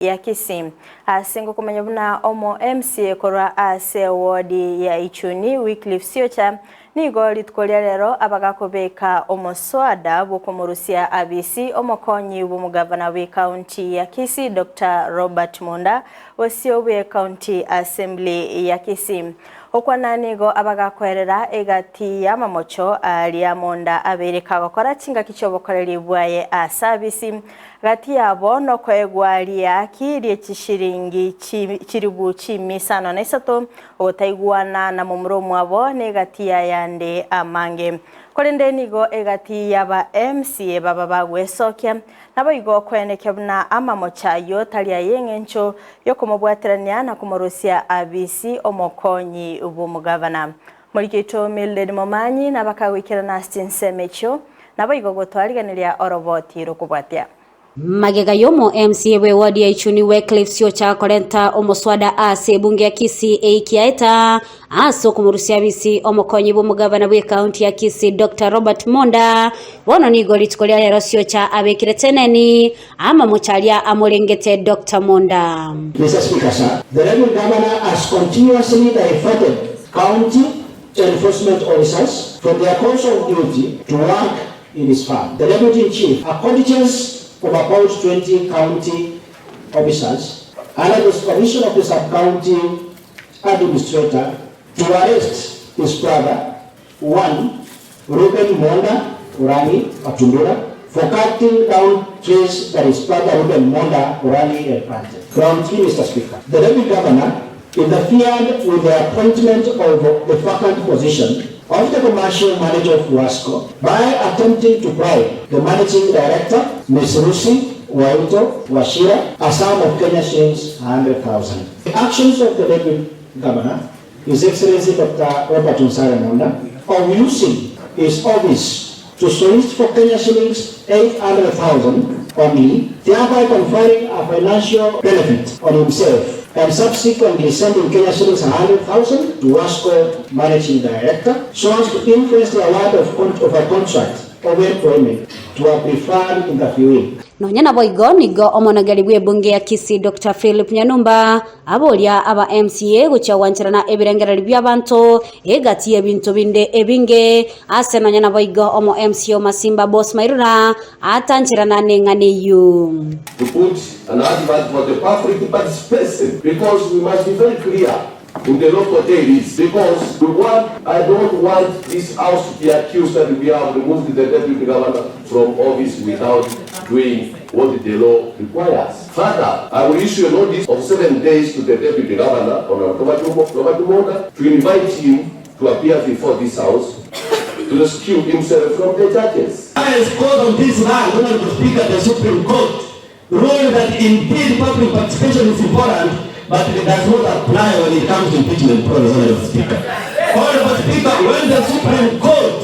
ya Kisii. Asingo kumenya buna omo MCA korwa ase wadi ya Ichuni Wycliffe Siocha nigo litkolya lero abagakobeka mswada bukomurusia abisi omokonyi b'umugavana we Kaunti ya Kisii Dr. Robert Monda wasiobwe County Assembly ya Kisii. Okwananigo abagakwerera egati ya mamocho aliya Monda abereka gukora kinga kichobokoreri bwaye asabisi gati yabo no kwegwalia kiri kishiringi kiribu chimisano na isato otaigwana na mumromu abo negati ya yande amange kolende nigo egati yaba MCA baba bagwesokya nabo igo kweneke buna amamocha yo talia yengencho yo kumubwaterania na kumurusia abisi omokonyi ubumugavana Mulikito Mildred Momanyi nabakawikira na stinsemecho nabo igo gotwariganiria oroboti rukubwatia Magega yomo MCA we wadi ya Ichuni Wycliffe Siocha korenta mswada ase bunge ya Kisii eikiaeta aso kumurusia bisi omokonyi b'umugavana we County ya Kisii Dr. Robert Monda wono nigo litkolya lero Siocha abekire teneni ama mochalia amolengete Dr. Monda. Mr. Speaker, sir, the Revenue Governor has continuously diverted county enforcement officers from their course of duty to work in his farm. The Deputy Chief acknowledges of about 20 county officers under the supervision of the sub-county administrator to arrest his brother, one, Ruben Monda, Urani, Patundura, for cutting down trees that his brother Ruben Monda, Urani, had planted. Ground 3, Mr. Speaker. The Deputy Governor interfered with the appointment of the vacant position of the commercial manager of Wasco by attempting to bribe the managing director, Ms. Rusi Waito Washira, a sum of Kenya shillings 100,000. The actions of the Deputy Governor, His Excellency Dr. Robert Monda, of using his office to solicit for Kenya shillings 800,000 only, thereby conferring a financial benefit on himself, and subsequently sending Kenya shillings 100,000 to Wasco Managing Director, so as to influence the award of a contract of employment to a preferred interviewee. Nonyana boigo nigo omonogeri bwe bunge ya Kisii Dr. Philip Nyanumba abolya aba MCA gucha wanchirana ebirengereri by'abantu egati ebintu binde ebinge ase nonyana boigo omo MCA Masimba Boss Mairura atanchirana nenganeyu to put an advert for the public participation, because we must be very clear in the local dailies, because I don't want this house to be accused that we have removed the deputy governor from office without doing what the law requires. Further, I will issue a notice of 7 days to the deputy governor on Monda to invite him to appear before this house to rescue himself from the judges. I has called on this man, Honorable Speaker, the Supreme Court, ruling that indeed public participation is important, but it does not apply when it comes to impeachment process, Honorable Speaker. Honorable Speaker, when the Supreme Court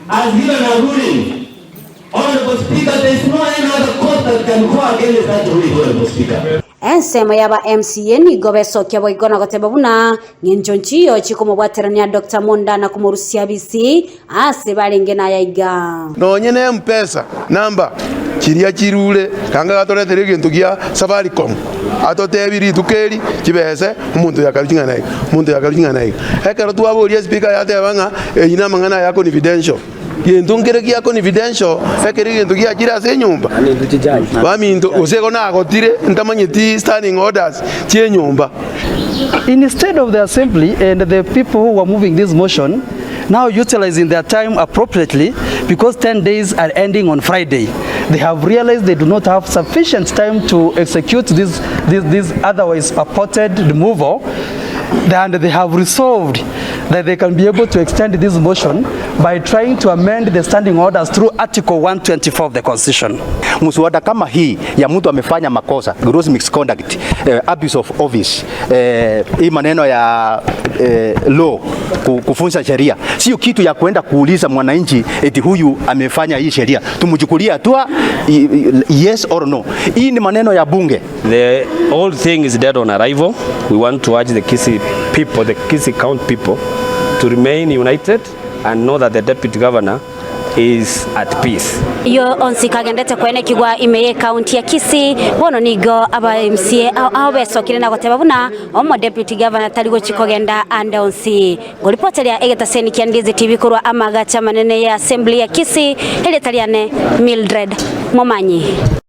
has given a ruling, Honorable Speaker, there is no any other court that can go against that ruling, Honorable Speaker. Ensema yaba MCA ni gobeso kya boigona goteba buna ngenchonchiyo chikomo bwaterania Dr. Monda na kumurusia bisi ase balenge na yaiga no nyene mpesa namba chiria chirule kanga gatoretere gintu gya Safaricom atotebiri tukeri kibese umuntu yakarukinga nayi hekero tuaboria speaker yatebanga ina mangana ya confidential gintu ngere gya confidential hekeri gintu gya kira se nyumba baminto useko na agotire ntamanyiti standing orders tie nyumba. Instead of the assembly and the people who were moving this motion now utilizing their time appropriately, because 10 days are ending on Friday, they have realized they do not have sufficient time to execute this otherwise purported removal, and they have resolved that they can be able to extend this motion by trying to amend the standing orders through Article 124 of the Constitution. Mswada kama hii ya mtu amefanya makosa, gross misconduct, abuse of office, hii maneno ya law, kufunza sheria, sio kitu ya kwenda kuuliza mwananchi eti huyu amefanya hii sheria, tumchukulia hatua yes or no. Hii ni maneno ya bunge. The whole thing is dead on arrival. We want to urge the Kisii people, the Kisii County people, to remain united and know that the deputy governor is at peace. Yo onsi kagendete kwene kigwa imeye county ya Kisii bono nigo aba MCA au besokire na goteba buna omo deputy governor taligo chikogenda ande onsi golipotelia egeta seni kia Ndizi TV kurwa amaga cha manene ya assembly ya Kisii ile taliane Mildred Momanyi.